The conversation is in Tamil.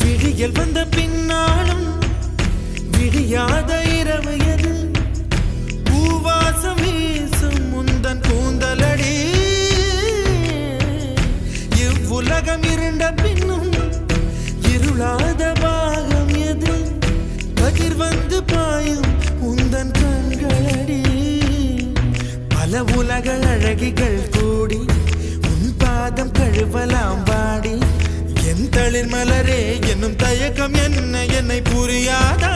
விடியல் வந்த பின்னாலும் விடியாத இரவு எது பூவாசம் வீசும் முந்தன் கூந்தலடி இவ்வுலகம் இருண்ட பின்னும் இருளாத பாகம் எது கதிர் வந்து பாயும் உந்தன் கண்களடி பல உலக அழகிகள் கூடி உன் பாதம் கழுவலாம் வாடி என் தளிர் மலரே என்னும் தயக்கம் என்ன என்னை புரியாதா